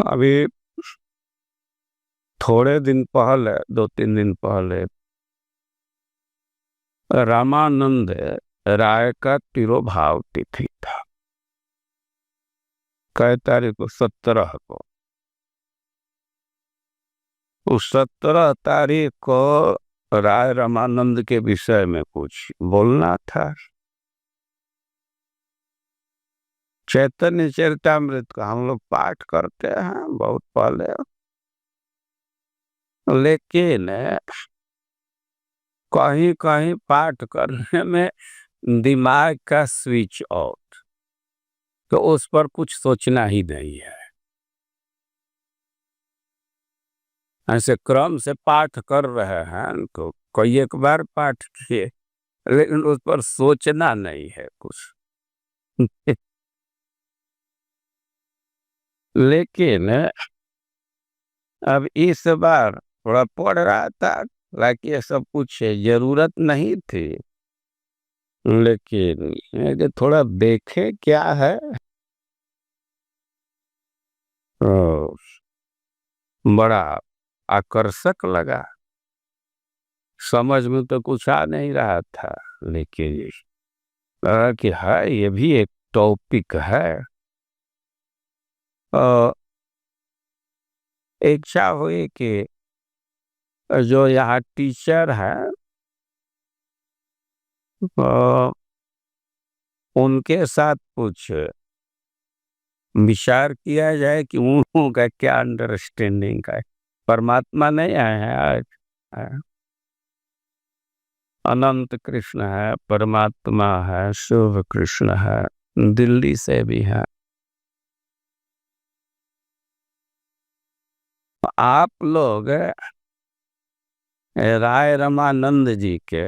अभी थोड़े दिन पहले 2-3 दिन पहले रामानंद राय का तिरोभाव तिथि था। कै तारीख को? 17 को। उस 17 तारीख को राय रामानंद के विषय में कुछ बोलना था। चैतन्य चरितमृत का हम लोग पाठ करते हैं बहुत पहले, लेकिन कहीं कहीं पाठ करने में दिमाग का स्विच ऑफ, तो उस पर कुछ सोचना ही नहीं है। ऐसे क्रम से पाठ कर रहे हैं तो कई एक बार पाठ किए, लेकिन उस पर सोचना नहीं है कुछ। लेकिन अब इस बार थोड़ा पढ़ रहा था, हालांकि ये सब कुछ जरूरत नहीं थी, लेकिन ये थोड़ा देखे क्या है। तो बड़ा आकर्षक लगा। समझ में तो कुछ आ नहीं रहा था, लेकिन लगा कि है ये भी एक टॉपिक है। अ, इच्छा हुई कि जो यहाँ टीचर है उनके साथ कुछ विचार किया जाए कि उनका क्या अंडरस्टैंडिंग है। परमात्मा नहीं आए हैं आज, है। अनंत कृष्ण है, परमात्मा है, शुभ कृष्ण है, दिल्ली से भी है। आप लोग राय रामानंद जी के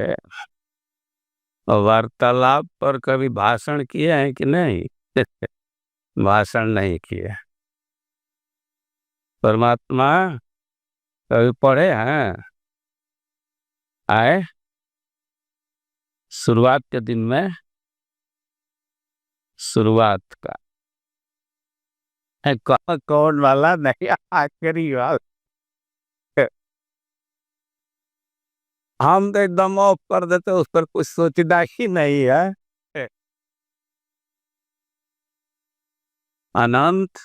वार्तालाप पर कभी भाषण किए हैं कि नहीं? भाषण नहीं किए। परमात्मा कभी पढ़े हैं? आए शुरुआत के दिन में, शुरुआत का कौन वाला नहीं, आखिरी वाला। हम तो एकदम ऑफ कर देते, उस पर कुछ सोचना ही नहीं है। अनंत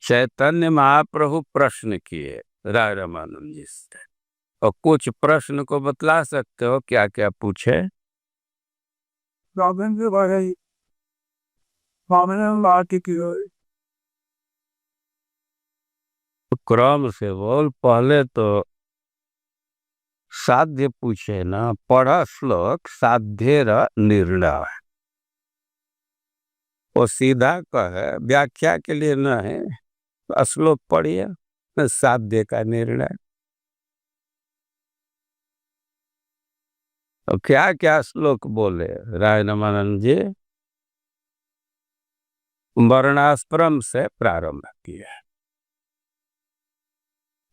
चैतन्य महाप्रभु प्रश्न किए राय रामानंद जी से, और कुछ प्रश्न को बतला सकते हो क्या क्या पूछे? प्रॉब्लम के बारे में बात की। क्रम से बोल, पहले तो साध्य पूछे ना। पढ़ श्लोक साध्य निर्णय, वो सीधा कहे, व्याख्या के लिए न है। श्लोक पढ़िए, साध्य का निर्णय। तो क्या क्या श्लोक बोले राय रामानंद जी? वर्णाश्रम से प्रारंभ किया।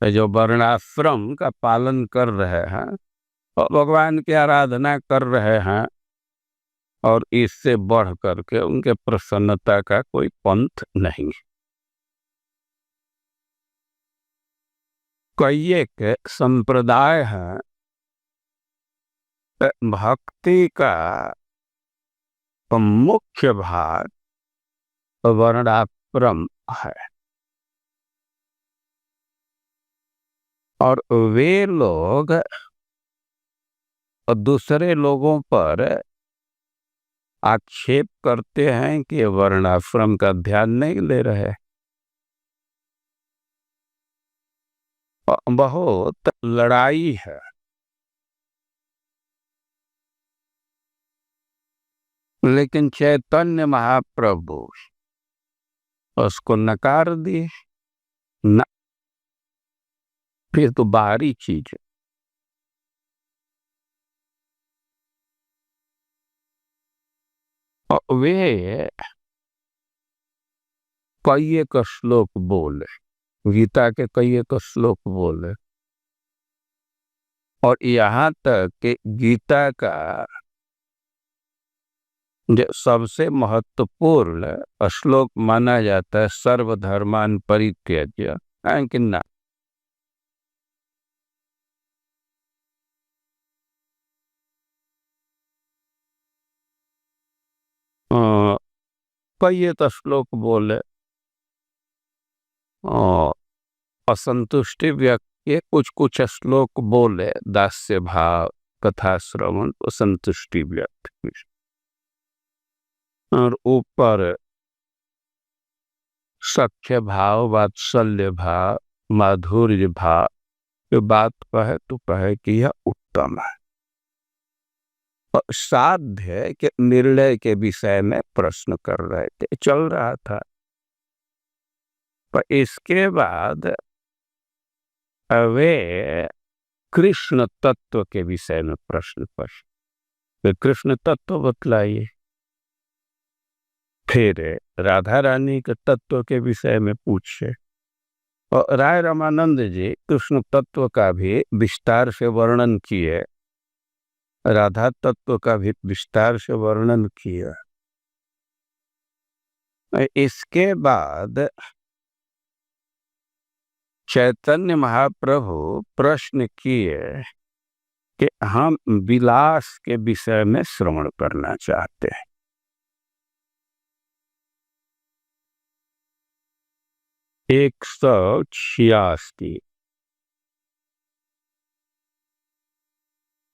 जो वर्णाश्रम का पालन कर रहे हैं और भगवान की आराधना कर रहे हैं, और इससे बढ़ करके उनके प्रसन्नता का कोई पंथ नहीं। कई एक संप्रदाय है, भक्ति का मुख्य भाग वर्णाश्रम है, और वे लोग दूसरे लोगों पर आक्षेप करते हैं कि वर्णाश्रम का ध्यान नहीं ले रहे। बहुत लड़ाई है। लेकिन चैतन्य महाप्रभु उसको नकार दिए न। फिर तो बाहरी चीज है। और वे कई एक श्लोक बोले, गीता के कई एक श्लोक बोले, और यहाँ तक कि गीता का जो सबसे महत्वपूर्ण श्लोक माना जाता है, सर्वधर्मान परित्यज्य, है कि ना? अ, कई तो श्लोक बोले असंतुष्टि व्यक्त के, कुछ कुछ श्लोक बोले दास्य भाव कथा श्रवण तो संतुष्टि व्यक्त की। और ऊपर सख्य भाव, वात्सल्य भाव, माधुर्य भाव, ये बात कहे तो कहे कि यह उत्तम है। और साध्य के निर्णय के विषय में प्रश्न कर रहे थे, चल रहा था। पर इसके बाद वे कृष्ण तत्व के विषय में प्रश्न पूछे, कृष्ण तत्व बतलाइए। फिर राधा रानी के तत्व के विषय में पूछे, और राय रामानंद जी कृष्ण तत्व का भी विस्तार से वर्णन किए, राधा तत्व का भी विस्तार से वर्णन किया। इसके बाद चैतन्य महाप्रभु प्रश्न किए कि हम विलास के विषय में श्रवण करना चाहते हैं। 186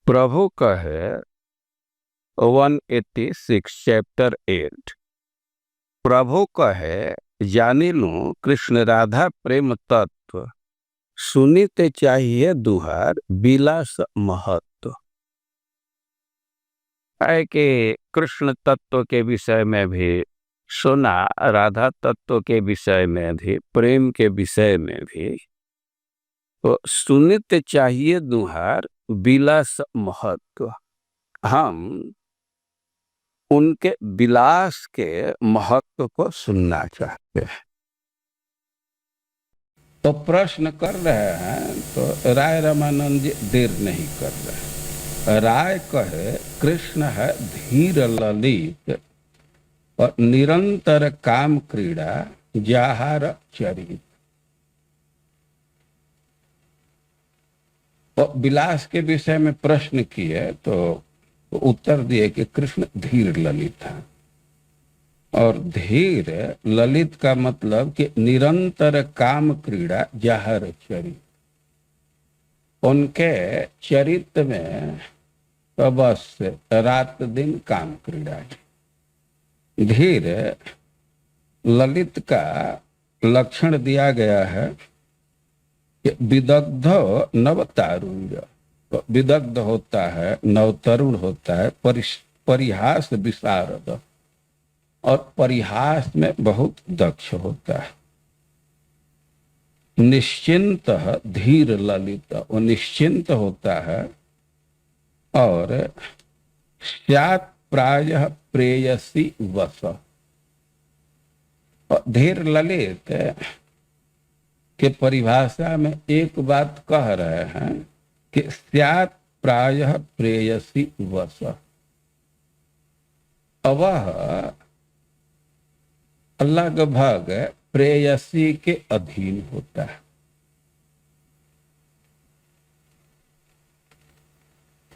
प्रभु कहे 186 चैप्टर 8 प्रभु कहे, जानी लूं कृष्ण राधा प्रेम तत्व, सुनीते चाहिए दुहार विलास महत्व। है कि कृष्ण तत्व के विषय में भी सुना, राधा तत्व के विषय में भी, प्रेम के विषय में भी, तो सुनित चाहिए दुहार विलास महत्व। हम उनके विलास के महत्व को सुनना चाहते हैं। तो प्रश्न कर रहे हैं, तो राय रामानंद जी देर नहीं कर रहे। राय कहे, कृष्ण है धीर ललित और निरंतर काम क्रीड़ा जाहार चरित। और विलास के विषय में प्रश्न किए तो उत्तर दिए कि कृष्ण धीर ललित था। और धीर ललित का मतलब कि निरंतर काम क्रीड़ा जाहर चरित। उनके चरित्र में तो बस रात दिन काम क्रीड़ा है। धीर ललित का लक्षण दिया गया है कि विदग्ध नवतारुण्य। तो विदग्ध होता है, नवतरुण होता है, परिहास विशारद, और परिहास में बहुत दक्ष होता है। निश्चिंत धीर ललित, वो निश्चिंत होता है। और स्यात् प्रायः प्रेयसी वश, धीर ललित के परिभाषा में एक बात कह रहे हैं कि स्यात् प्रायः प्रेयसी वश, वह लगभग प्रेयसी के अधीन होता है।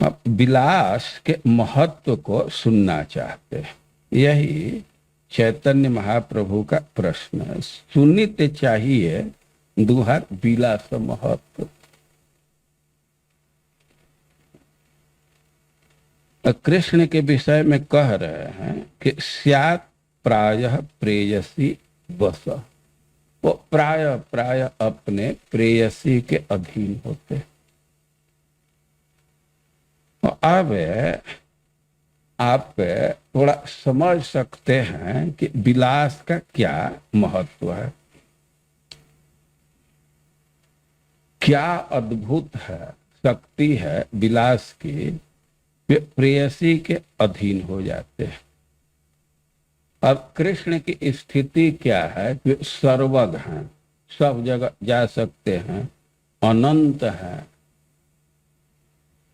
अब विलास के महत्व को सुनना चाहते हैं, यही चैतन्य महाप्रभु का प्रश्न है। सुनित चाहिए दुहार विलास महत्व। कृष्ण के विषय में कह रहे हैं कि स्यात् प्रायः प्रेयसी वश, वो प्राय प्राय अपने प्रेयसी के अधीन होते। अब आप थोड़ा समझ सकते हैं कि विलास का क्या महत्व है, क्या अद्भुत है, शक्ति है विलास की। वे प्रेयसी के अधीन हो जाते हैं। अब कृष्ण की स्थिति क्या है? वे सर्वज्ञ हैं, सब जगह जा सकते हैं, अनंत हैं,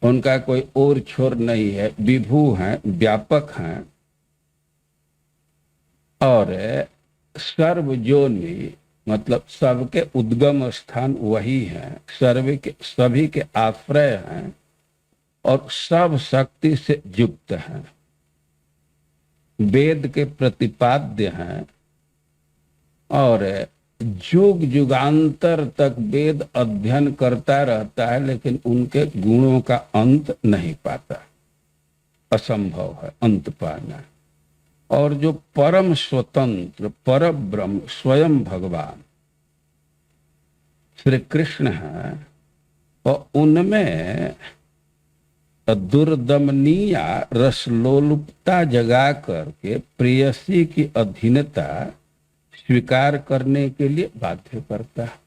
उनका कोई और छोर नहीं है, विभु हैं, व्यापक हैं। और सर्वजोनि मतलब सबके उद्गम स्थान वही है, सर्व के सभी के आश्रय हैं और सब शक्ति से युक्त हैं, वेद के प्रतिपाद्य हैं और युग युगांतर तक वेद अध्ययन करता रहता है लेकिन उनके गुणों का अंत नहीं पाता, असंभव है अंत पाना। और जो परम स्वतंत्र पर ब्रह्म स्वयं भगवान श्री कृष्ण है और उनमें दुर्दमनीय रसलोलुपता जगा करके प्रेयसी की अधीनता स्वीकार करने के लिए बाध्य करता है।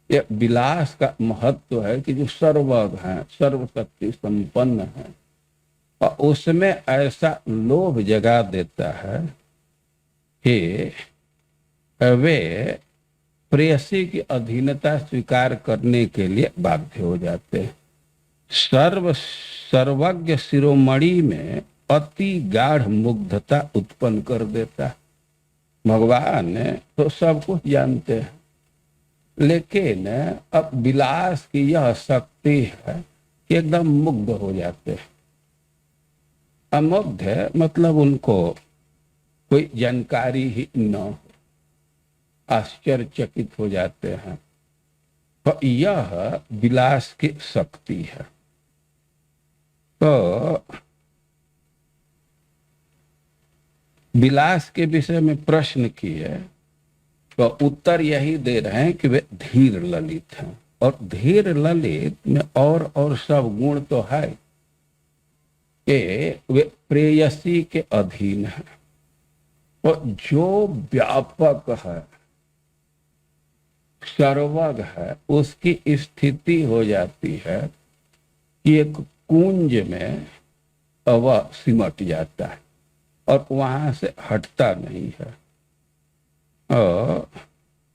यह विलास का महत्व है कि जो सर्वज्ञ है, सर्वशक्ति संपन्न है और उसमें ऐसा लोभ जगा देता है कि वे प्रेयसी की अधीनता स्वीकार करने के लिए बाध्य हो जाते हैं। सर्वज्ञ शिरोमणि में अति गाढ़ मुग्धता उत्पन्न कर देता है। भगवान तो सब कुछ जानते हैं लेकिन अब विलास की यह शक्ति है कि एकदम मुग्ध हो जाते हैं। अमुग्ध है मतलब उनको कोई जानकारी ही न हो, आश्चर्यचकित हो जाते हैं। तो यह विलास की शक्ति है। तो विलास के विषय में प्रश्न किए तो उत्तर यही दे रहे हैं कि वे धीर ललित हैं और धीर ललित में और सब गुण तो है कि वे प्रेयसी के अधीन है और जो व्यापक है सर्वज्ञ है उसकी स्थिति हो जाती है कि एक कुंज में वह सिमट जाता है और वहां से हटता नहीं है। और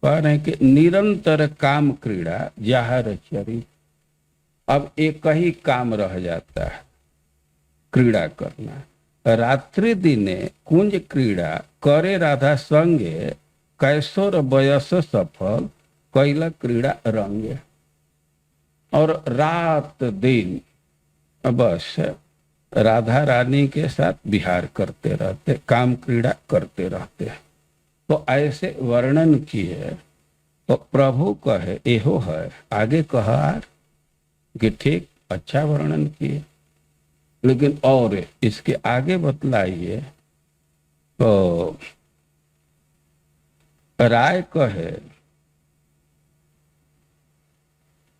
कह रहे हैं कि निरंतर काम क्रीड़ा जाहर चरित, अब एक ही काम रह जाता है क्रीड़ा करना। रात्रि दिने कुंज क्रीड़ा करे राधा संगे, कैशोर वयस सफल कैला क्रीड़ा रंगे। और रात दिन बस राधा रानी के साथ विहार करते रहते, काम क्रीड़ा करते रहते। तो ऐसे वर्णन किए तो प्रभु कहे एहो है, आगे कहा कि ठीक अच्छा वर्णन किए लेकिन और इसके आगे बतलाइए। तो राय कहे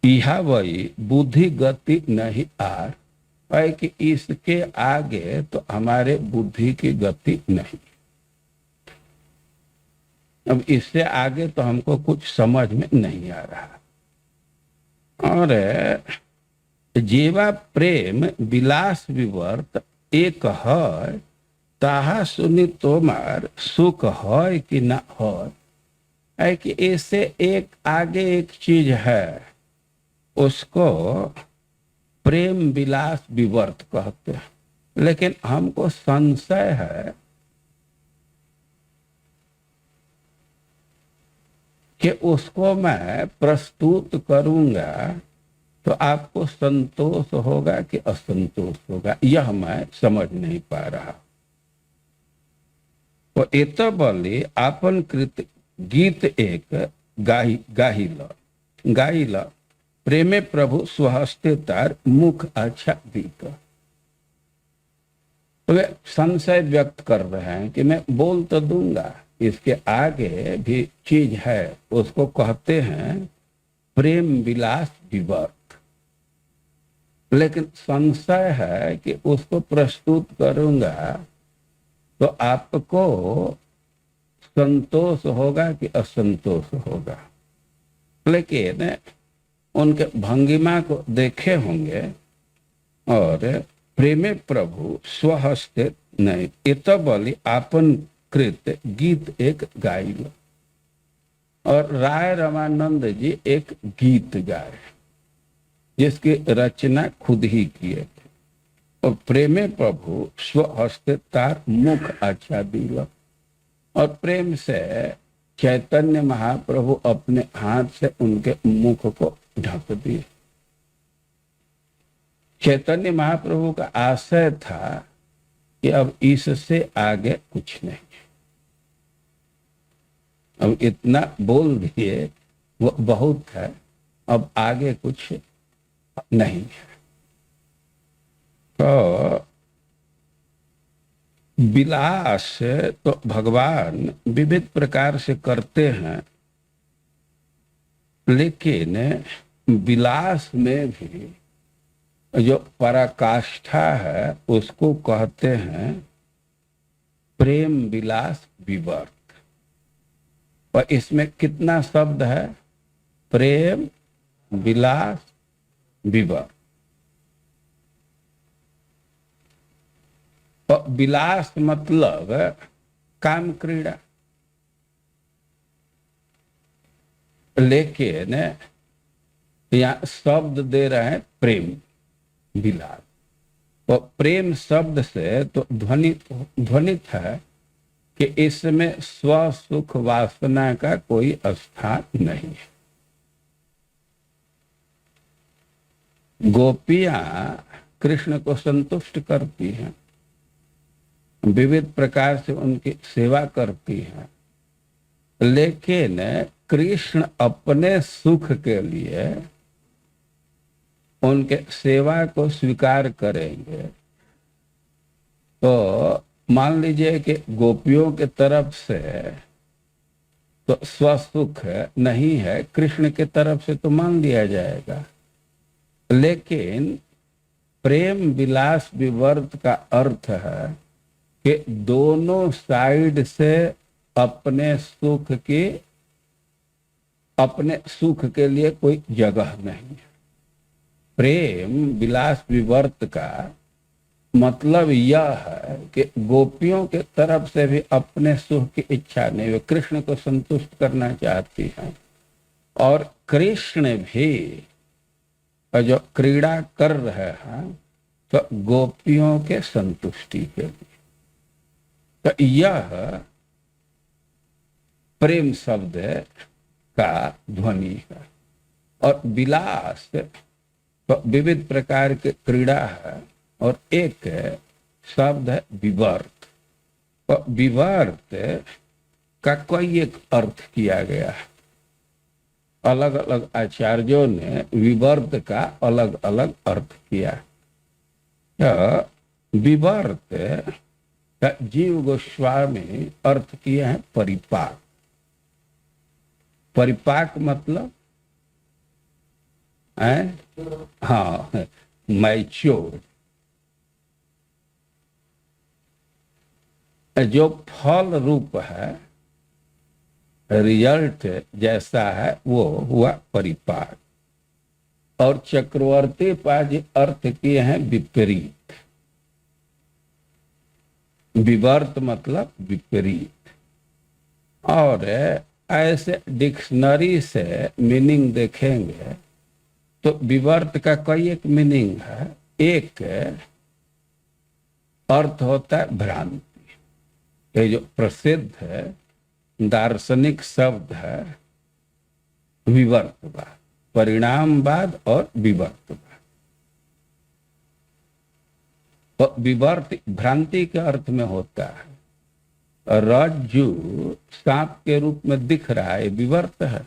इहा वही बुद्धि गति नहीं आर, है कि इसके आगे तो हमारे बुद्धि की गति नहीं। अब इससे आगे तो हमको कुछ समझ में नहीं आ रहा। और जीवा प्रेम विलास विवर्त एक है, ताहा सुनी तोमार सुख है कि ना है कि इससे एक आगे एक चीज है उसको प्रेम विलास विवर्त कहते हैं। लेकिन हमको संशय है कि उसको मैं प्रस्तुत करूंगा तो आपको संतोष होगा कि असंतोष होगा, यह मैं समझ नहीं पा रहा। तो इत बोली आपन कृत गीत एक गाइल प्रेमे प्रभु स्वहस्ते तार मुख अच्छा दीत। तो वे संशय व्यक्त कर रहे हैं कि मैं बोल तो दूंगा, इसके आगे भी चीज है, उसको कहते हैं प्रेम विलास विवर्त। लेकिन संशय है कि उसको प्रस्तुत करूंगा तो आपको संतोष होगा कि असंतोष होगा। लेकिन उनके भंगिमा को देखे होंगे और प्रेमे प्रभु स्वहस्ते नहीं, इत बोली आपन कृत गीत एक गाइल। और राय रमानंद जी एक गीत गाए जिसकी रचना खुद ही किए थे। और प्रेमे प्रभु स्वहस्ते तार मुख अच्छा दिल। और प्रेम से चैतन्य महाप्रभु अपने हाथ से उनके मुख को ढक दिए। चैतन्य महाप्रभु का आशय था कि अब इससे आगे कुछ नहीं, अब इतना बोल दिए वो बहुत है, अब आगे कुछ नहीं है। तो विलास तो भगवान विविध प्रकार से करते हैं, लेकिन विलास में भी जो पराकाष्ठा है उसको कहते हैं प्रेम विलास विवर्त। और इसमें कितना शब्द है? प्रेम विलास विवर्त। और विलास मतलब काम क्रीड़ा, लेकिन यहाँ शब्द दे रहे हैं प्रेम विलास। और प्रेम शब्द से तो ध्वनित है कि इसमें स्व सुख वासना का कोई स्थान नहीं है। गोपियां कृष्ण को संतुष्ट करती हैं, विविध प्रकार से उनकी सेवा करती हैं, लेकिन कृष्ण अपने सुख के लिए उनके सेवा को स्वीकार करेंगे। तो मान लीजिए कि गोपियों के तरफ से तो स्वसुख नहीं है, कृष्ण के तरफ से तो मान लिया जाएगा, लेकिन प्रेम विलास विवर्त का अर्थ है कि दोनों साइड से अपने सुख के लिए कोई जगह नहीं है। प्रेम विलास विवर्त का मतलब यह है कि गोपियों के तरफ से भी अपने सुख की इच्छा नहीं, वे कृष्ण को संतुष्ट करना चाहती हैं, और कृष्ण भी जो क्रीड़ा कर रहे हैं तो गोपियों के संतुष्टि के लिए। तो यह प्रेम शब्द का ध्वनि है। और विलास तो विविध प्रकार के क्रीड़ा है, और एक शब्द है विवर्त। और विवर्त का कोई एक अर्थ किया गया है, अलग अलग आचार्यों ने विवर्त का अलग अलग अर्थ किया। तो विवर्त का जीव गोस्वामी अर्थ किए हैं परिपाक। परिपाक मतलब हाँ, मैच्योर, जो फल रूप है, रिजल्ट जैसा है वो हुआ परिपाक। और चक्रवर्ती पाद अर्थ किए हैं विपरीत। विवर्त मतलब विपरीत। और ऐसे डिक्शनरी से मीनिंग देखेंगे तो विवर्त का कई एक मीनिंग है। एक अर्थ होता है भ्रांति, ये जो प्रसिद्ध है दार्शनिक शब्द है विवर्तवाद, परिणामवाद और विवर्तवाद। तो विवर्त भ्रांति के अर्थ में होता है। रज्जु सांप के रूप में दिख रहा है, विवर्त है,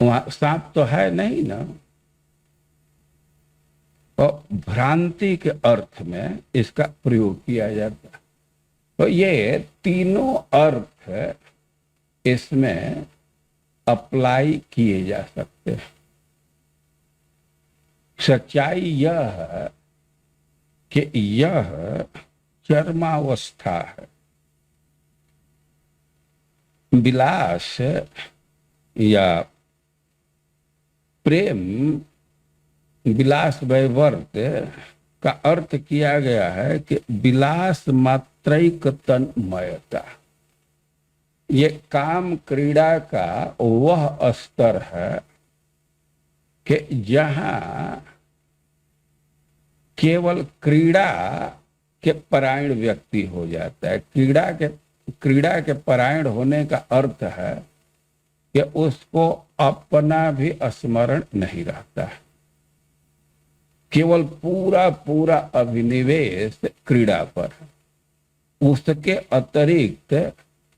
वहां सांप तो है नहीं ना। और भ्रांति के अर्थ में इसका प्रयोग किया जाता है। तो ये तीनों अर्थ इसमें अप्लाई किए जा सकते हैं। सच्चाई यह है कि यह चरमावस्था है। विलास या प्रेम विलास वैवर्त का अर्थ किया गया है कि विलास मात्रैक तन्मयता। ये काम क्रीड़ा का वह स्तर है कि जहां केवल क्रीड़ा के परायण व्यक्ति हो जाता है। क्रीड़ा के परायण होने का अर्थ है कि उसको अपना भी स्मरण नहीं रहता है, केवल पूरा पूरा अभिनिवेश क्रीड़ा पर है, उसके अतिरिक्त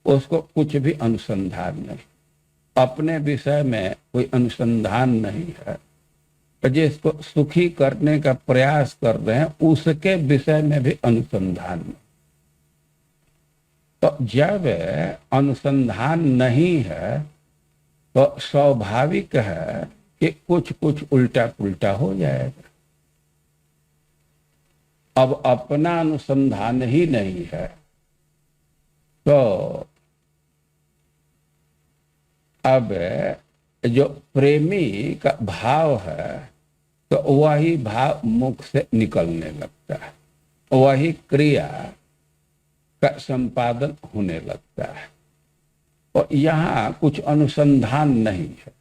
उसको कुछ भी अनुसंधान नहीं, अपने विषय में कोई अनुसंधान नहीं है। जिसको सुखी करने का प्रयास कर रहे हैं उसके विषय में भी अनुसंधान नहीं। तो जब अनुसंधान नहीं है तो स्वाभाविक है कि कुछ कुछ उल्टा पुल्टा हो जाएगा। अब अपना अनुसंधान ही नहीं है तो अब जो प्रेमी का भाव है तो वही भाव मुख से निकलने लगता है, वही क्रिया का संपादन होने लगता है। और यहाँ कुछ अनुसंधान नहीं है,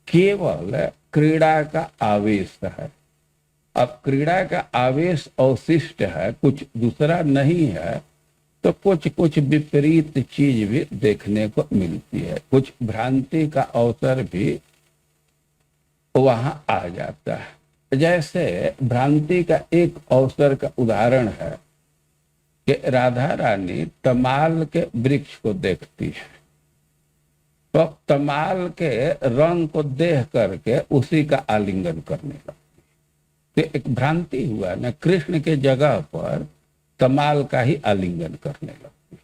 केवल क्रीड़ा का आवेश है। अब क्रीड़ा का आवेश अवशिष्ट है, कुछ दूसरा नहीं है, तो कुछ कुछ विपरीत चीज भी देखने को मिलती है, कुछ भ्रांति का अवसर भी वहां आ जाता है। जैसे भ्रांति का एक अवसर का उदाहरण है कि राधा रानी तमाल के वृक्ष को देखती है, तो तमाल के रंग को देख करके उसी का आलिंगन करने लगती है। तो एक भ्रांति हुआ ना, कृष्ण के जगह पर तमाल का ही आलिंगन करने लगती है।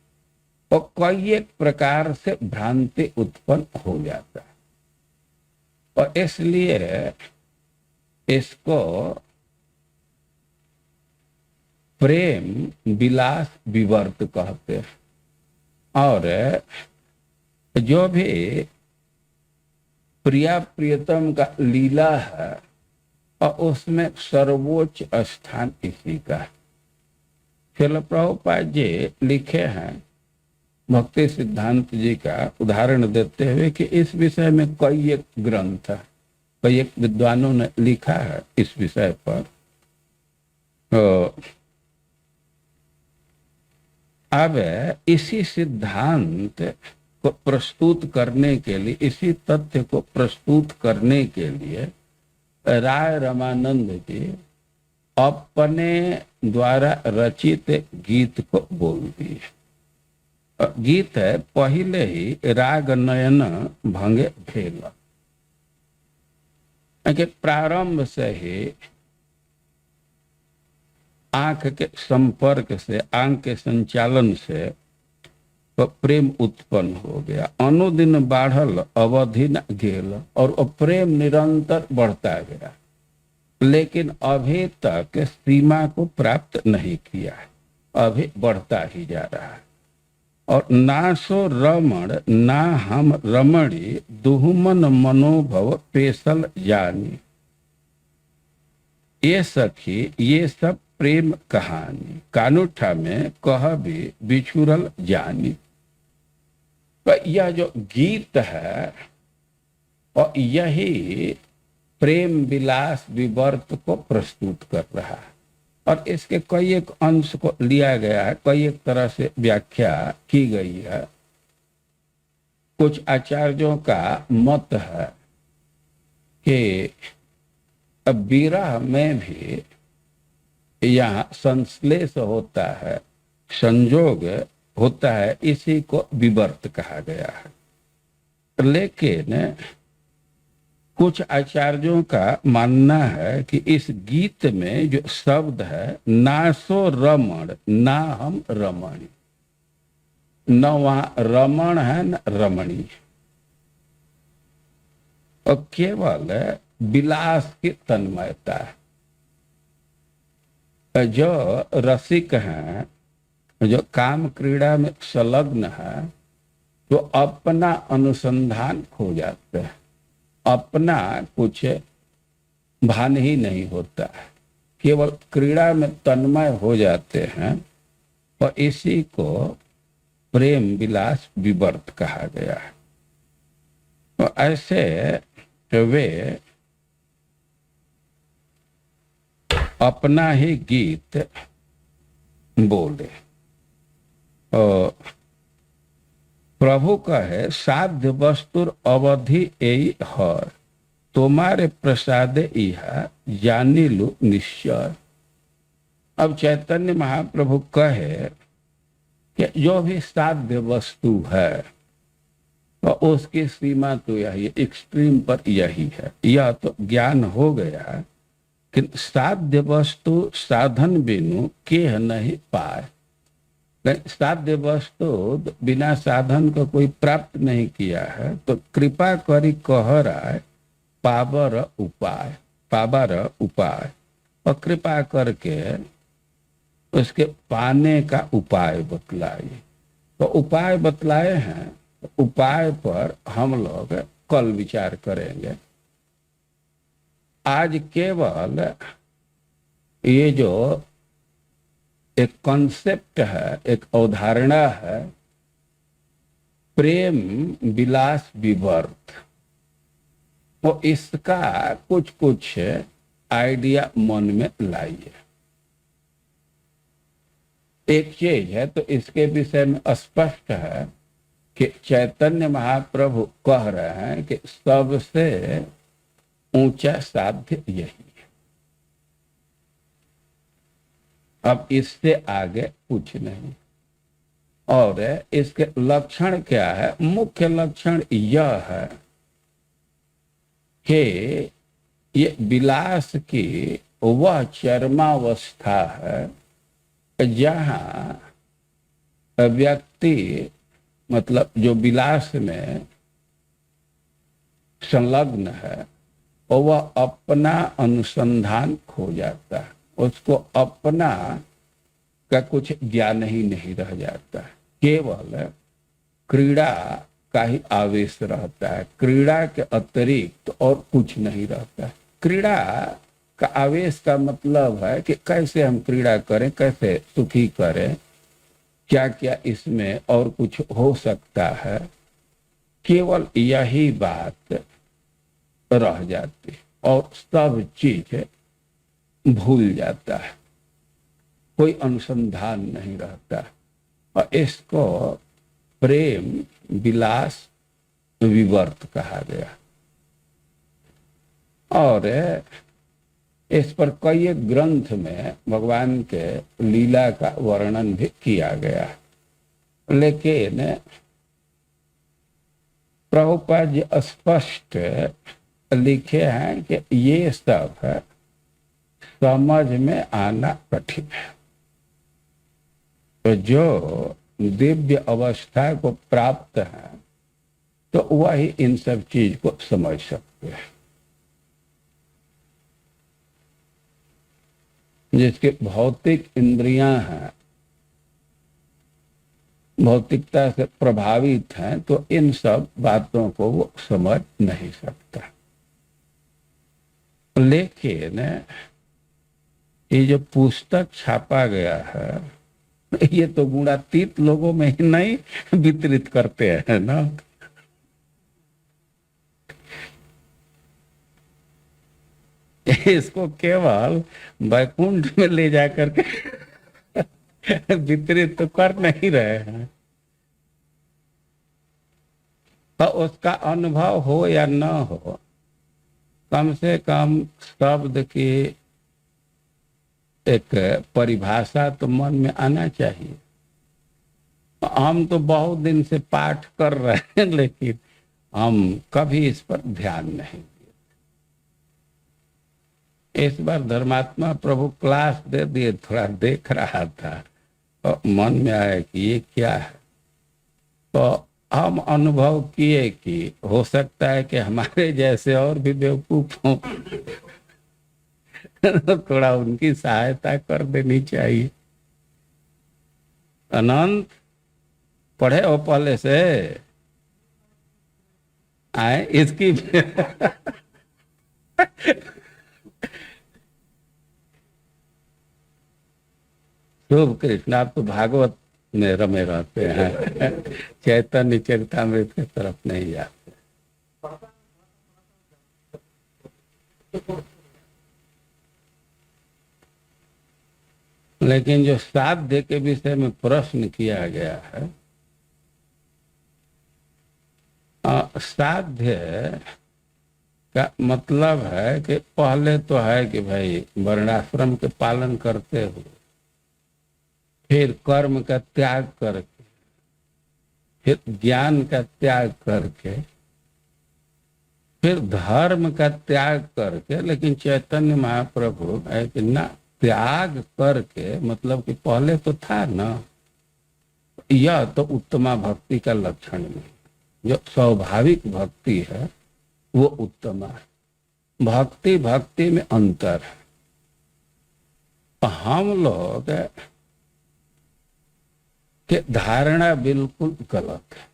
और कई एक प्रकार से भ्रांति उत्पन्न हो जाता है और इसलिए इसको प्रेम विलास विवर्त कहते हैं। और जो भी प्रिया प्रियतम का लीला है और उसमें सर्वोच्च स्थान इसी का है। श्रील प्रभुपाद जी लिखे हैं भक्ति सिद्धांत जी का उदाहरण देते हुए कि इस विषय में कई एक ग्रंथ है, कई एक विद्वानों ने लिखा है इस विषय पर। अब इसी सिद्धांत को प्रस्तुत करने के लिए, इसी तथ्य को प्रस्तुत करने के लिए राय रमानंद जी अपने द्वारा रचित गीत को बोल दिए। गीत है पहले ही राग नयन भंगे भेल, कि प्रारंभ से ही आंख के संपर्क से, आंख के संचालन से तो प्रेम उत्पन्न हो गया। अनुदिन बाढ़ल अवधि न गेल, और वो प्रेम निरंतर बढ़ता गया, लेकिन अभी तक सीमा को प्राप्त नहीं किया है, अभी बढ़ता ही जा रहा है। और ना सो रमण ना हम रमणी, दुहुमन मनोभव पेशल जानी। ये सखी ये सब प्रेम कहानी, कानूठा में कह भी बिछुरल जानी। तो यह जो गीत है और यही प्रेम विलास विवर्त को प्रस्तुत कर रहा है। और इसके कई एक अंश को लिया गया है, कई एक तरह से व्याख्या की गई है। कुछ आचार्यों का मत है कि अब विरह में भी यहाँ संश्लेष होता है, संजोग होता है, इसी को विवर्त कहा गया है। लेकिन कुछ आचार्यों का मानना है कि इस गीत में जो शब्द है, ना सो रमण ना हम रमणी, न वहां रमण है न रमणी, और केवल विलास की तन्मयता है। जो रसिक हैं, जो काम क्रीड़ा में संलग्न है, तो अपना अनुसंधान खो जाते हैं, अपना कुछ भान ही नहीं होता है, केवल क्रीड़ा में तन्मय हो जाते हैं। और इसी को प्रेम विलास विवर्त कहा गया है। तो ऐसे वे अपना ही गीत बोले। और प्रभु कहे साध्य वस्तुर अवधि यही हर, तुम्हारे प्रसादे इहा जानी लू निश्चय। अब चैतन्य महाप्रभु कहे कि जो भी साध्य वस्तु है तो उसकी सीमा तो यही, एक्सट्रीम पर यही है। यह तो ज्ञान हो गया कि साध्य वस्तु साधन बिनु केह नहीं पाए। साध्य वस्तु बिना साधन को कोई प्राप्त नहीं किया है, तो कृपा करी कह रहा है पावर उपाय, पावर उपाय, और कृपा करके उसके पाने का उपाय बतलाइए। तो उपाय बतलाए हैं, उपाय पर हम लोग कल विचार करेंगे। आज केवल ये जो एक कॉन्सेप्ट है, एक अवधारणा है, प्रेम विलास विवर्त, वो इसका कुछ कुछ आइडिया मन में लाइए। एक चीज है तो इसके विषय में स्पष्ट है कि चैतन्य महाप्रभु कह रहे हैं कि सबसे ऊंचा साध्य यही है। अब इससे आगे कुछ नहीं। और इसके लक्षण क्या है? मुख्य लक्षण यह है कि ये विलास की वह चरमावस्था है जहां व्यक्ति, मतलब जो विलास में संलग्न है, और वह अपना अनुसंधान खो जाता है, उसको अपना का कुछ ज्ञान ही नहीं रह जाता है, केवल क्रीड़ा का ही आवेश रहता है। क्रीड़ा के अतिरिक्त और कुछ नहीं रहता है। क्रीड़ा का आवेश का मतलब है कि कैसे हम क्रीड़ा करें, कैसे सुखी करें, क्या क्या इसमें और कुछ हो सकता है, केवल यही बात रह जाती है और सब चीज भूल जाता है, कोई अनुसंधान नहीं रहता। और इसको प्रेम विलास विवर्त कहा गया। और इस पर कई ग्रंथ में भगवान के लीला का वर्णन भी किया गया, लेकिन प्रभुपाद जी स्पष्ट लिखे हैं कि ये सब है समझ में आना कठिन है। तो जो दिव्य अवस्था को प्राप्त है तो वही इन सब चीज को समझ सकते हैं। जिसके भौतिक इंद्रियां हैं, भौतिकता से प्रभावित हैं, तो इन सब बातों को वो समझ नहीं सकता। लेकिन ये जो पुस्तक छापा गया है, ये तो गुणातीत लोगों में ही नहीं वितरित करते हैं ना। इसको केवल वैकुंठ में ले जाकर के वितरित तो कर नहीं रहे हैं। तो उसका अनुभव हो या न हो, कम से कम शब्द की एक परिभाषा तो मन में आना चाहिए। हम तो बहुत दिन से पाठ कर रहे हैं, लेकिन हम कभी इस पर ध्यान नहीं दिए। इस बार धर्मात्मा प्रभु क्लास दे दिए, थोड़ा देख रहा था और मन में आया कि ये क्या है। तो हम अनुभव किए कि हो सकता है कि हमारे जैसे और भी बेवकूफ हों, थोड़ा उनकी सहायता कर देनी चाहिए। अनंत पढ़े हो पहले से आए इसकी शुभ कृष्ण, आप तो भागवत में रमे रहते हैं, चैतन्य चरितामृत की तरफ नहीं जाते। लेकिन जो साध्य के विषय में प्रश्न किया गया है, साध्य का मतलब है कि पहले तो है कि भाई वर्णाश्रम के पालन करते हुए, फिर कर्म का त्याग करके, फिर ज्ञान का त्याग करके, फिर धर्म का त्याग करके। लेकिन चैतन्य महाप्रभु है कि ना, त्याग करके मतलब कि पहले तो था ना। यह तो उत्तमा भक्ति का लक्षण नहीं। जो स्वाभाविक भक्ति है वो उत्तमा है। भक्ति भक्ति में अंतर है। हम लोग के धारणा बिल्कुल गलत है।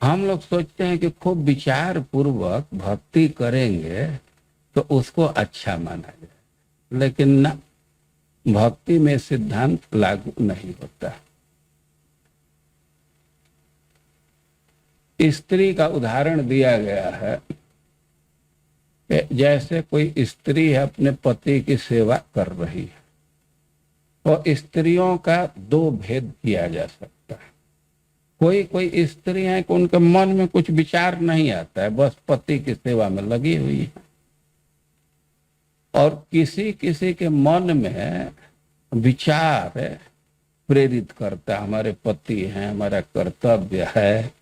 हम लोग सोचते हैं कि खूब विचार पूर्वक भक्ति करेंगे तो उसको अच्छा माना जाए, लेकिन ना, भक्ति में सिद्धांत लागू नहीं होता। स्त्री का उदाहरण दिया गया है कि जैसे कोई स्त्री है अपने पति की सेवा कर रही है, तो स्त्रियों का दो भेद किया जा सकता है। कोई कोई स्त्री है कि उनके मन में कुछ विचार नहीं आता है, बस पति की सेवा में लगी हुई है। और किसी किसी के मन में विचार प्रेरित करता, हमारे पति हैं, हमारा कर्तव्य है,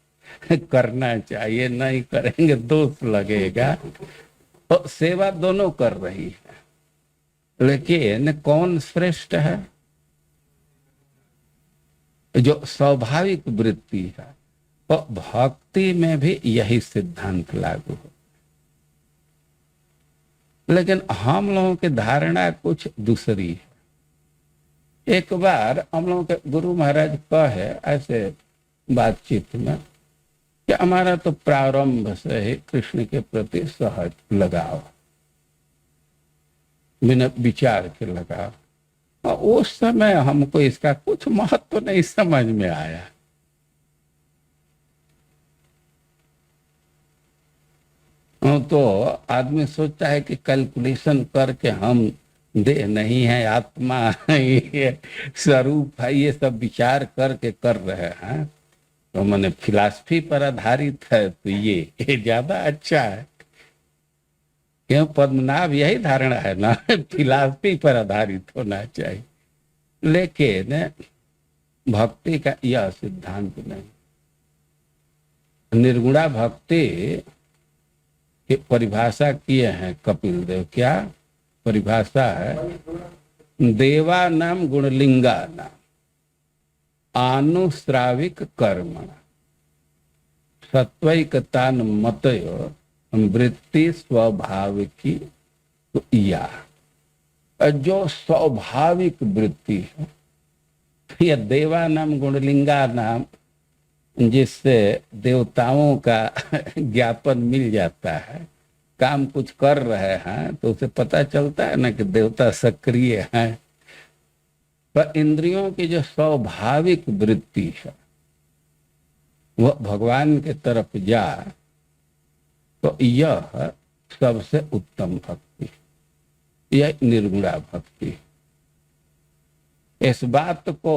करना चाहिए, नहीं करेंगे दोष लगेगा। तो सेवा दोनों कर रही है, लेकिन कौन श्रेष्ठ है? जो स्वाभाविक वृत्ति है। तो भक्ति में भी यही सिद्धांत लागू हो, लेकिन हम लोगों की धारणा कुछ दूसरी है। एक बार हम लोगों के गुरु महाराज कहे ऐसे बातचीत में कि हमारा तो प्रारंभ से ही कृष्ण के प्रति सहज लगाव, बिना विचार के लगाव। और उस समय हमको इसका कुछ महत्व नहीं समझ में आया। तो आदमी सोचता है कि कैलकुलेशन करके हम देह नहीं है, आत्मा ये स्वरूप है, ये सब विचार करके कर रहे हैं, तो मैंने फिलॉसफी पर आधारित है, तो ये ज्यादा अच्छा है। क्यों? पद्मनाभ यही धारणा है ना, फिलॉसफी पर आधारित होना चाहिए। लेकिन भक्ति का यह सिद्धांत नहीं। निर्गुणा भक्ति की परिभाषा किए हैं कपिल देव। क्या परिभाषा है? देवा नाम गुणलिंगा नाम आनुश्राविक कर्मण सत्वैकतान मतयो वृत्ति स्वाभाविकी। तो या जो स्वाभाविक वृत्ति है, यह देवा नाम गुणलिंगा नाम, जिससे देवताओं का ज्ञापन मिल जाता है। काम कुछ कर रहे हैं तो उसे पता चलता है ना कि देवता सक्रिय हैं। पर इंद्रियों की जो स्वाभाविक वृत्ति है वह भगवान के तरफ जा, तो यह सबसे उत्तम भक्ति, यह निर्गुणा भक्ति। इस बात को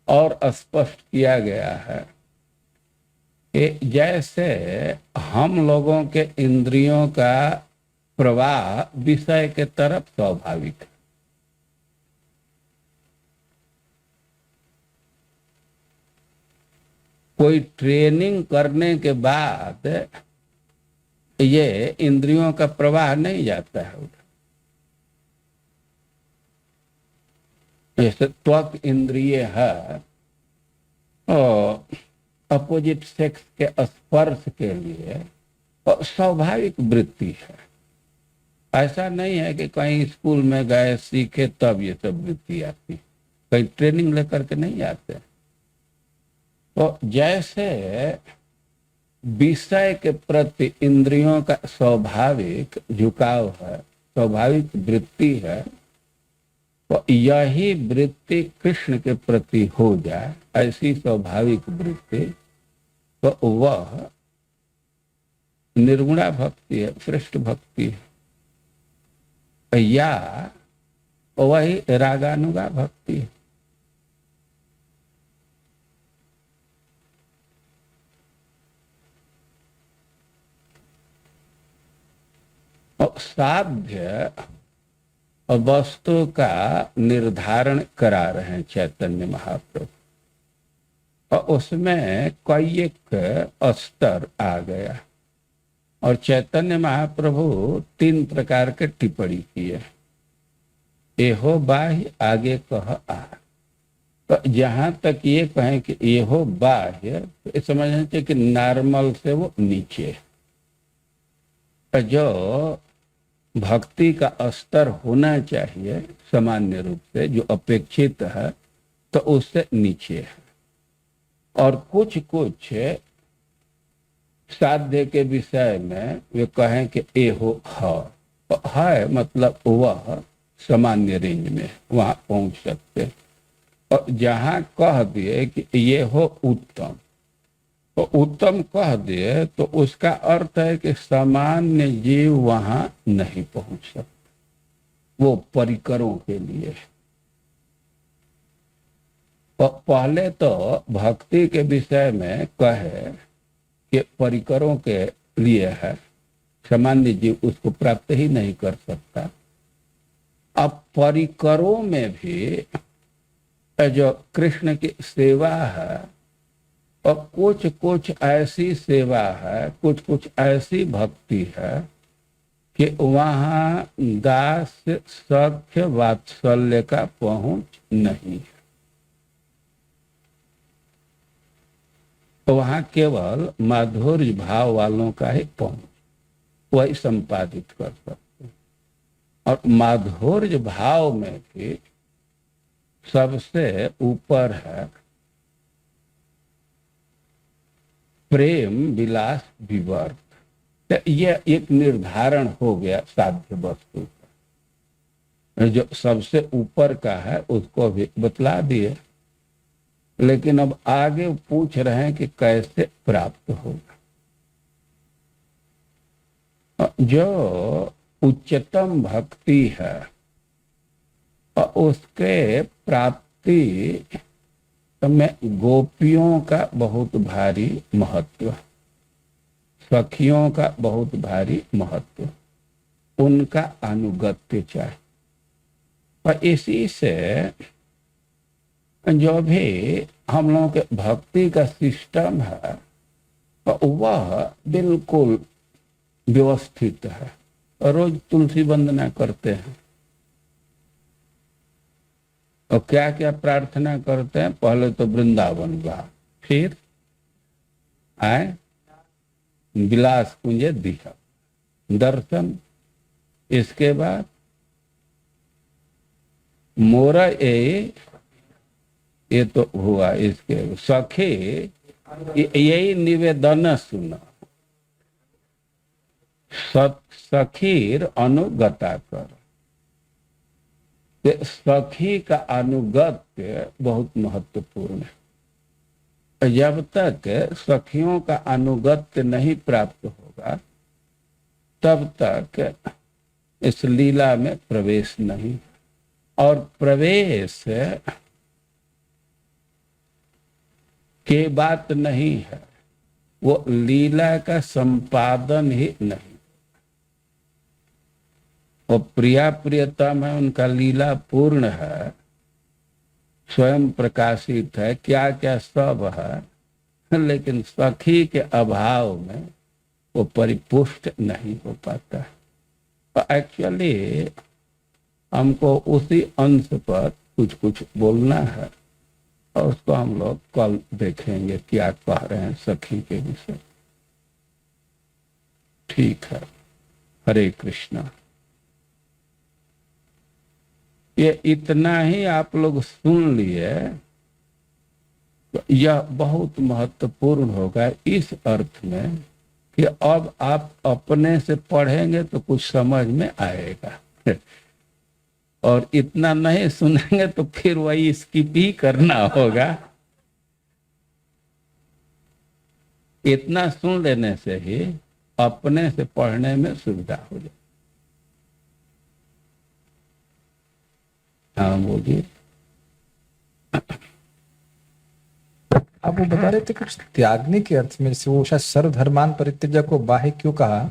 और स्पष्ट किया गया है कि जैसे हम लोगों के इंद्रियों का प्रवाह विषय के तरफ स्वाभाविक है, कोई ट्रेनिंग करने के बाद ये इंद्रियों का प्रवाह नहीं जाता है उधर। जैसे त्वक इंद्रिय है और अपोजिट सेक्स के स्पर्श के लिए स्वाभाविक वृत्ति है। ऐसा नहीं है कि कहीं स्कूल में गए सीखे तब ये सब वृत्ति आती, कहीं ट्रेनिंग लेकर के नहीं आते। तो जैसे विषय के प्रति इंद्रियों का स्वाभाविक झुकाव है, स्वाभाविक वृत्ति है, तो यही वृत्ति कृष्ण के प्रति हो जाए, ऐसी स्वाभाविक वृत्ति, तो वह निर्गुणा भक्ति है, श्रेष्ठ भक्ति है। या वही रागानुगा भक्ति है। और साध्य वस्तु का निर्धारण करा रहे हैं चैतन्य महाप्रभु, और उसमें कई एक स्तर आ गया। और चैतन्य महाप्रभु 3 प्रकार के टिप्पणी किए। एहो बाह्य, आगे कह आ। तो जहां तक ये कहें कि एहो बाह्य, तो समझना चाहिए कि नॉर्मल से वो नीचे। तो जो भक्ति का स्तर होना चाहिए सामान्य रूप से जो अपेक्षित है, तो उससे नीचे है। और कुछ कुछ साध्य के विषय में वे कहें कि एहो है, मतलब वह सामान्य रेंज में वहां पहुंच सकते। और जहां कह दिए कि ये हो उत्तम, तो उत्तम कह दिए तो उसका अर्थ है कि सामान्य जीव वहां नहीं पहुंच सकते, वो परिकरों के लिए है। पहले तो भक्ति के विषय में कहे कि परिकरों के लिए है, सामान्य जीव उसको प्राप्त ही नहीं कर सकता। अब परिकरों में भी जो कृष्ण की सेवा है, और कुछ कुछ ऐसी सेवा है, कुछ कुछ ऐसी भक्ति है कि वहां दास सख्य वात्सल्य का पहुंच नहीं है। तो वहां केवल माधुर्य भाव वालों का ही पहुंच, वही संपादित कर सकते। और माधुर्य भाव में भी सबसे ऊपर है प्रेम विलास विवर्त। तो यह एक निर्धारण हो गया साध्य वस्तु का। जो सबसे ऊपर का है उसको भी बतला दिए, लेकिन अब आगे पूछ रहे हैं कि कैसे प्राप्त होगा। जो उच्चतम भक्ति है और उसके प्राप्ति में गोपियों का बहुत भारी महत्व, सखियों का बहुत भारी महत्व, उनका अनुगत्य चाहिए। और इसी से जो भी हम लोगों के भक्ति का सिस्टम है वह बिल्कुल व्यवस्थित है। रोज तुलसी वंदना करते हैं और क्या क्या प्रार्थना करते हैं। पहले तो वृंदावन का, फिर आए विलास कुंज दिखा दर्शन, इसके बाद मोरा ये तो हुआ। इसके सखी यही निवेदन सुना, सखीर अनुगता कर। सखी का अनुगत्य बहुत महत्वपूर्ण है। जब तक सखियों का अनुगत्य नहीं प्राप्त होगा तब तक इस लीला में प्रवेश नहीं। और प्रवेश के बात नहीं है, वो लीला का संपादन ही नहीं। वो प्रिया प्रियतम है, उनका लीला पूर्ण है, स्वयं प्रकाशित है, क्या क्या सब है, लेकिन सखी के अभाव में वो परिपुष्ट नहीं हो पाता है। तो एक्चुअली हमको उसी अंश पर कुछ कुछ बोलना है, और उसको हम लोग कल देखेंगे क्या कह रहे हैं सखी के विषय। ठीक है, हरे कृष्णा। ये इतना ही आप लोग सुन लिए, यह बहुत महत्वपूर्ण होगा इस अर्थ में कि अब आप अपने से पढ़ेंगे तो कुछ समझ में आएगा, और इतना नहीं सुनेंगे तो फिर वही स्किप ही करना होगा। इतना सुन लेने से ही अपने से पढ़ने में सुविधा हो जाए। हाँ बोलिए। आप वो बता रहे थे कुछ त्यागने के अर्थ में, जैसे वो शायद सर्वधर्मान परित्यज्य को बाह्य क्यों कहा,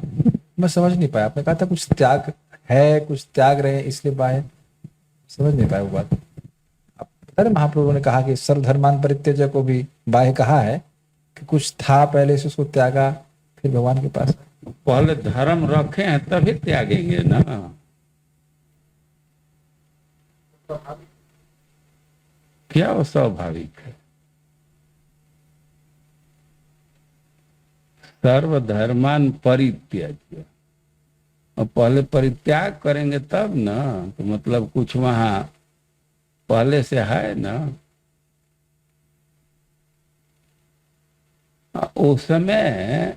मैं समझ नहीं पाया। आपने कहा था कुछ त्याग है, कुछ त्याग रहे हैं इसलिए बाह्य, समझ नहीं पाया वो बात। आप बता रहे महाप्रभु ने कहा कि सर्वधर्मान परित्यज्य को भी बाह्य कहा है, कि कुछ था पहले से उसको त्यागा फिर भगवान के पास। पहले धर्म रखे हैं तभी त्यागेंगे ना। क्या वो स्वाभाविक है? सर्वधर्मान परित्यज्य, और पहले परित्याग करेंगे तब ना, तो मतलब कुछ वहां पहले से है ना। उस समय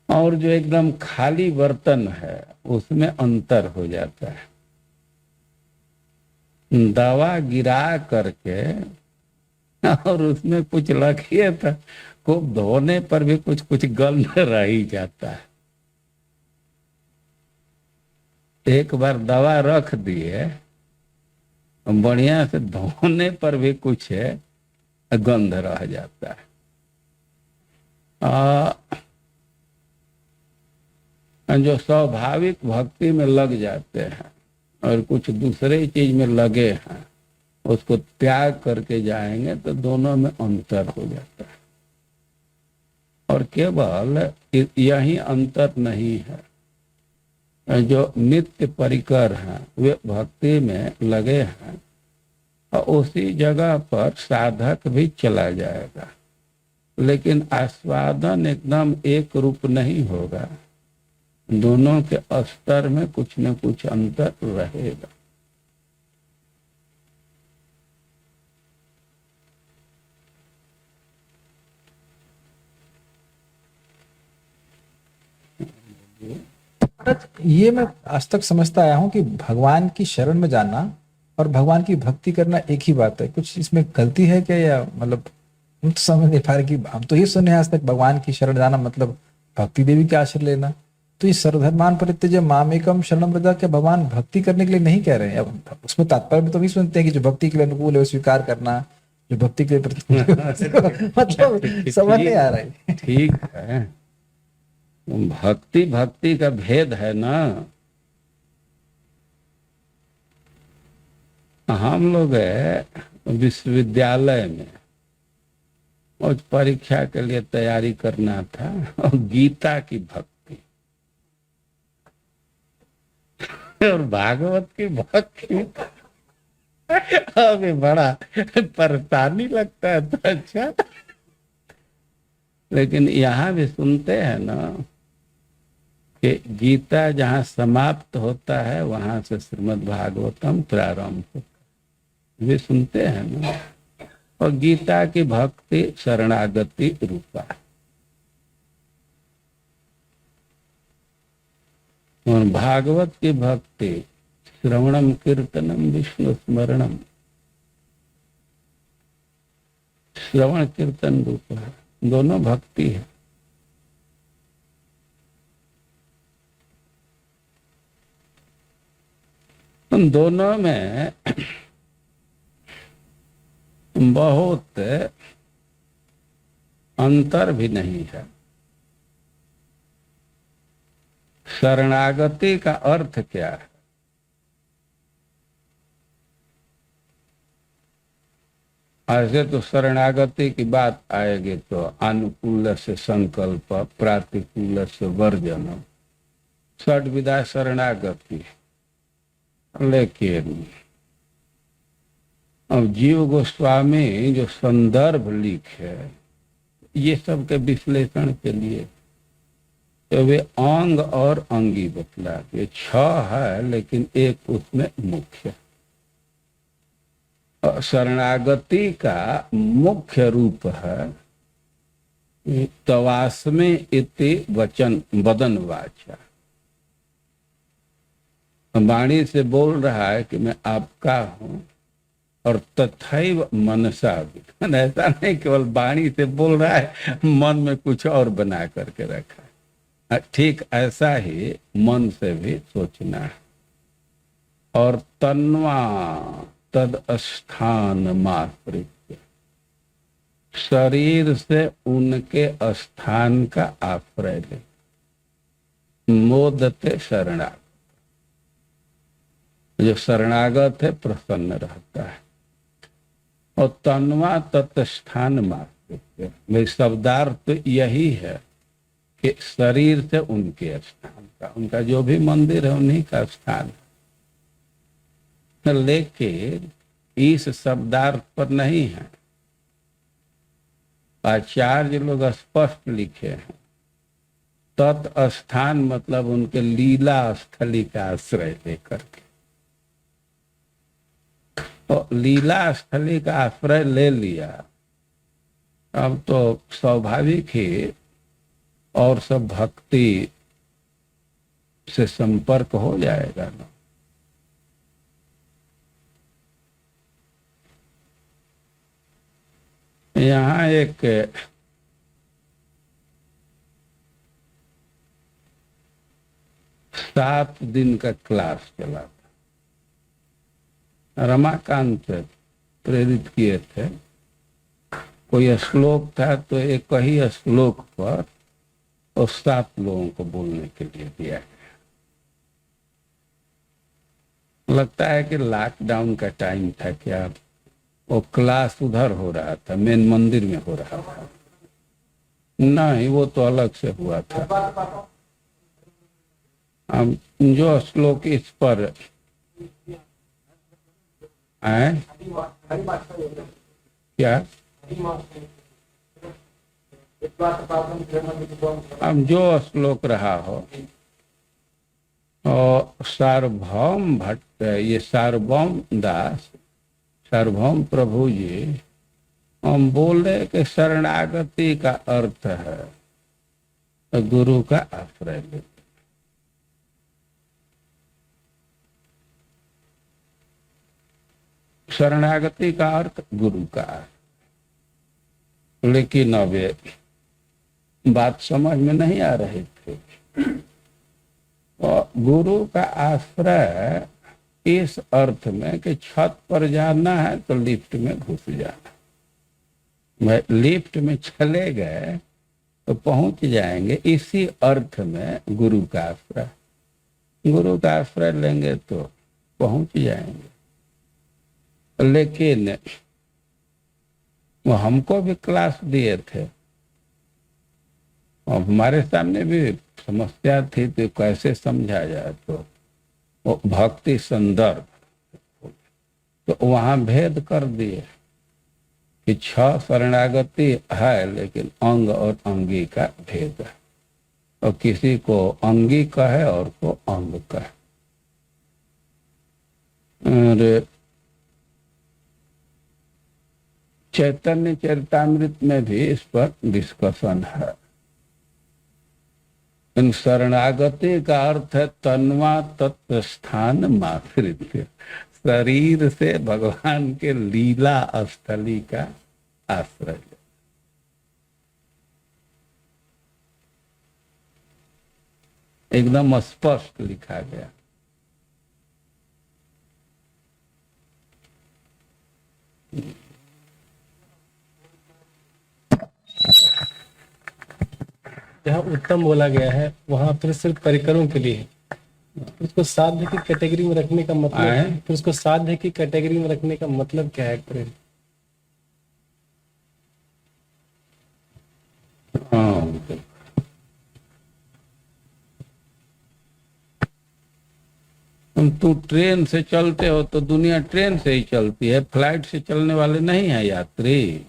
और जो एकदम खाली बर्तन है उसमें अंतर हो जाता है। दवा गिरा करके और उसमें कुछ रखिए तो खूब धोने पर भी कुछ कुछ गंध रह ही जाता है। एक बार दवा रख दिए, बढ़िया से धोने पर भी कुछ है गंध रह जाता है। जो स्वाभाविक भक्ति में लग जाते हैं और कुछ दूसरे चीज में लगे हैं, उसको त्याग करके जाएंगे तो दोनों में अंतर हो जाता है। और केवल यही अंतर नहीं है, जो नित्य परिकर हैं वे भक्ति में लगे हैं और उसी जगह पर साधक भी चला जाएगा, लेकिन आस्वादन एकदम एक रूप नहीं होगा। दोनों के स्तर में कुछ न कुछ अंतर रहेगा। ये मैं आज तक समझता आया हूँ कि भगवान की शरण में जाना और भगवान की भक्ति करना एक ही बात है। कुछ इसमें गलती है क्या, या मतलब हम तो समझ नहीं पा रहे कि हम तो ये सुने हैं आज तक भगवान की शरण जाना मतलब भक्ति देवी के आश्रय लेना। तो ये सर्वधर्मान परित्यज्य मामेकम शरणम व्रज, क्या भगवान भक्ति करने के लिए नहीं कह रहे हैं? अब उसमें तात्पर्य में तो भी सुनते हैं कि जो भक्ति के लिए अनुकूल है वो स्वीकार करना, जो भक्ति के लिए प्रतिकूल है मतलब समझ नहीं आ रहा है। ठीक है, भक्ति भक्ति का भेद है ना। हम लोग विश्वविद्यालय में उस परीक्षा के लिए तैयारी करना था और गीता की भक्ति और भागवत की भक्ति, अभी बड़ा परेशानी लगता है। तो अच्छा, लेकिन यहाँ भी सुनते हैं ना कि गीता जहाँ समाप्त होता है वहां से श्रीमद् भागवतम प्रारंभ होता है, वे सुनते हैं ना। और गीता की भक्ति शरणागति रूपा है, और भागवत की भक्ति श्रवणम कीर्तनम विष्णु स्मरणम, श्रवण कीर्तन रूप है, दोनों भक्ति है। उन दोनों में बहुत अंतर भी नहीं है। शरणागति का अर्थ क्या है? ऐसे तो शरणागति की बात आएगी तो अनुकूल से संकल्प, प्रातिकूल से वर्जन, षड विधा शरणागति। लेकिन अब जीव गोस्वामी जो संदर्भ लिखे ये सब के विश्लेषण के लिए, तो वे अंग और अंगी बतला, ये 6 है लेकिन एक उसमें मुख्य। शरणागति का मुख्य रूप है तवास्मे इति वचन वदन वाचा, वाणी से बोल रहा है कि मैं आपका हूं, और तथैव मनसा भी, ऐसा नहीं केवल वाणी से बोल रहा है, मन में कुछ और बना करके रखा है। ठीक ऐसा ही मन से भी सोचना है। और तन्वा तद स्थान माश्रित्य, शरीर से उनके स्थान का आश्रय ले। मोदते शरणागत, जो शरणागत है प्रसन्न रहता है। और तन्वा तत्स्थान माश्रित्य, भाई शब्दार्थ तो यही है कि शरीर से उनके स्थान का, उनका जो भी मंदिर है उन्हीं का स्थान है। लेकिन इस शब्दार्थ पर नहीं है, आचार्य लोग स्पष्ट लिखे हैं तत्स्थान मतलब उनके लीला स्थली का आश्रय लेकर के। तो लीला स्थली का आश्रय ले लिया, अब तो स्वाभाविक ही और सब भक्ति से संपर्क हो जाएगा ना। यहाँ एक सात दिन का क्लास चला था, रमाकांत प्रेरित किए थे। कोई श्लोक था तो एक ही श्लोक पर और 7 लोगों को बोलने के लिए दिया गया। लगता है कि लॉकडाउन का टाइम था क्या, वो क्लास उधर हो रहा था, मेन मंदिर में हो रहा था। नहीं, वो तो अलग से हुआ था। हम जो श्लोक इस पर आए क्या, हम जो श्लोक रहा हो, और सार्वभौम भट्ट, ये सार्वभौम दास, सार्वभौम प्रभु जी हम बोले कि शरणागति का अर्थ है गुरु का आश्रय लेते। शरणागति का अर्थ गुरु का, लेकिन अब ये बात समझ में नहीं आ रही थी। और गुरु का आश्रय इस अर्थ में कि छत पर जाना है तो लिफ्ट में घुस जाना, मैं लिफ्ट में चले गए तो पहुंच जाएंगे, इसी अर्थ में गुरु का आश्रय। गुरु का आश्रय लेंगे तो पहुंच जाएंगे। लेकिन वो हमको भी क्लास दिए थे और हमारे सामने भी समस्या थी, तो कैसे समझा जाए, तो वो भक्ति संदर्भ, तो वहां भेद कर दिए कि 6 शरणागति है, लेकिन अंग और अंगी का भेद है, और किसी को अंगी कहे और को अंग कहे। और चैतन्य चरितामृत में भी इस पर डिस्कशन है। इन शरणागति का अर्थ है तन्वा तत्स्थान माश्रित्य, शरीर से भगवान के लीला स्थली का आश्रय। एकदम स्पष्ट लिखा गया। जहाँ उत्तम बोला गया है वहां फिर सिर्फ परिकरों के लिए है। उसको साध्य की कैटेगरी में रखने का मतलब, फिर उसको साध्य की कैटेगरी में रखने का मतलब क्या है? प्रेम तुम ट्रेन से चलते हो तो दुनिया ट्रेन से ही चलती है, फ्लाइट से चलने वाले नहीं है यात्री।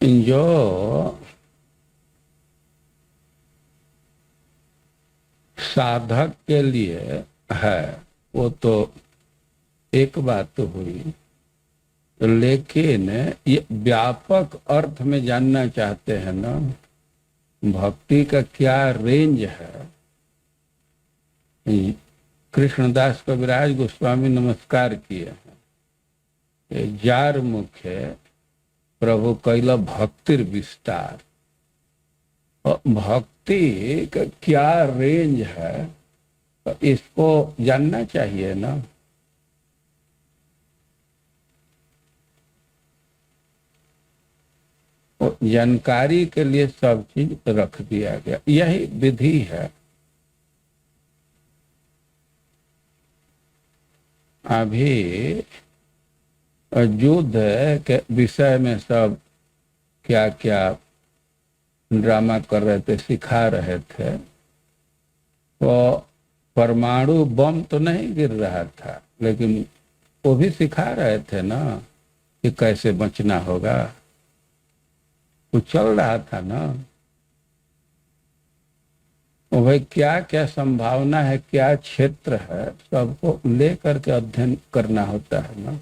जो साधक के लिए है वो तो एक बात तो हुई, लेकिन ये व्यापक अर्थ में जानना चाहते हैं ना, भक्ति का क्या रेंज है। कृष्णदास कविराज गोस्वामी नमस्कार किए हैं, जार मुखे प्रभु कैला भक्तिर विस्तार, और भक्ति का क्या रेंज है, तो इसको जानना चाहिए ना। तो जानकारी के लिए सब चीज रख दिया गया, यही विधि है। अभी युद्ध के विषय में सब क्या क्या ड्रामा कर रहे थे, सिखा रहे थे। तो परमाणु बम तो नहीं गिर रहा था, लेकिन वो भी सिखा रहे थे ना कि कैसे बचना होगा। कुछ चल रहा था ना। तो भाई क्या क्या संभावना है, क्या क्षेत्र है, सबको लेकर के अध्ययन करना होता है ना।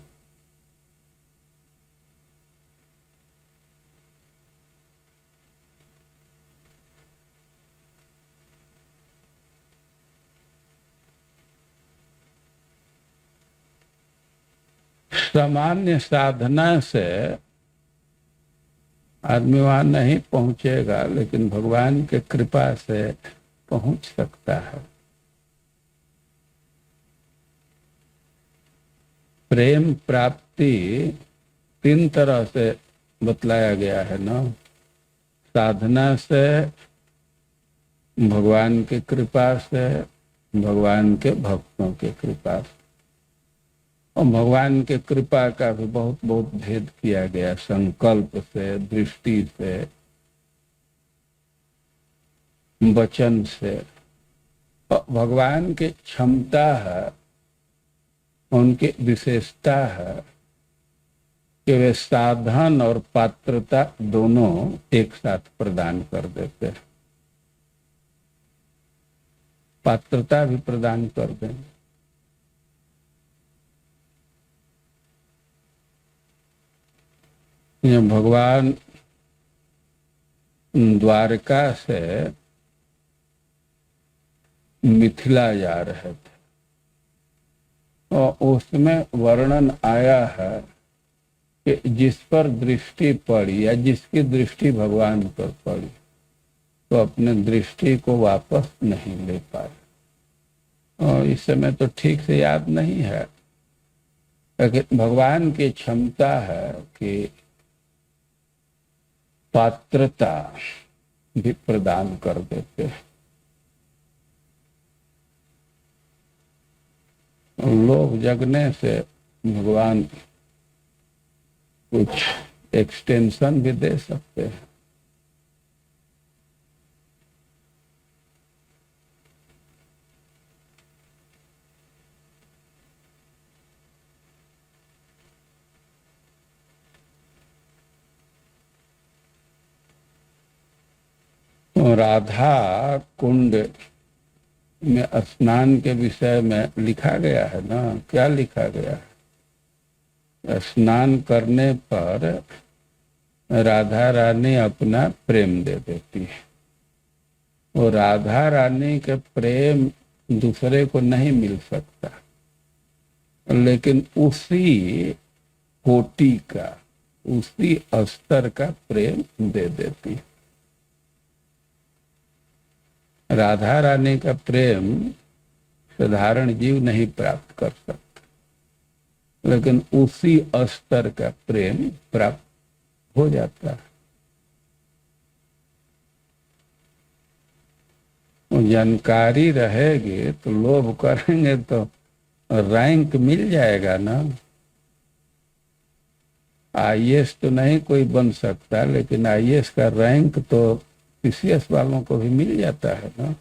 सामान्य साधना से आदमी वहां नहीं पहुंचेगा, लेकिन भगवान के कृपा से पहुंच सकता है। प्रेम प्राप्ति 3 तरह से बतलाया गया है ना। साधना से, भगवान की कृपा से, भगवान के भक्तों की कृपा से। और भगवान के कृपा का भी बहुत बहुत भेद किया गया, संकल्प से, दृष्टि से, वचन से। और भगवान की क्षमता है, उनकी विशेषता है कि वे साधन और पात्रता दोनों एक साथ प्रदान कर देते हैं। पात्रता भी प्रदान कर देंगे। ये भगवान द्वारका से मिथिला जा रहे थे, और उसमें वर्णन आया है कि जिस पर दृष्टि पड़ी या जिसकी दृष्टि भगवान पर पड़ी, तो अपने दृष्टि को वापस नहीं ले पाए। और इस समय तो ठीक से याद नहीं है, लेकिन भगवान की क्षमता है कि पात्रता भी प्रदान कर देते हैं। लोग जगने से भगवान कुछ एक्सटेंशन भी दे सकते हैं। राधा कुंड में स्नान के विषय में लिखा गया है ना। क्या लिखा गया है? स्नान करने पर राधा रानी अपना प्रेम दे देती है। और राधा रानी के प्रेम दूसरे को नहीं मिल सकता, लेकिन उसी कोटि का, उसी स्तर का प्रेम दे देती है। राधा रानी का प्रेम साधारण जीव नहीं प्राप्त कर सकता, लेकिन उसी स्तर का प्रेम प्राप्त हो जाता है। जानकारी रहेगी तो लोभ करेंगे तो रैंक मिल जाएगा ना। आईएएस तो नहीं कोई बन सकता, लेकिन आईएएस का रैंक तो पीसीएस वालों को भी मिल जाता है ना।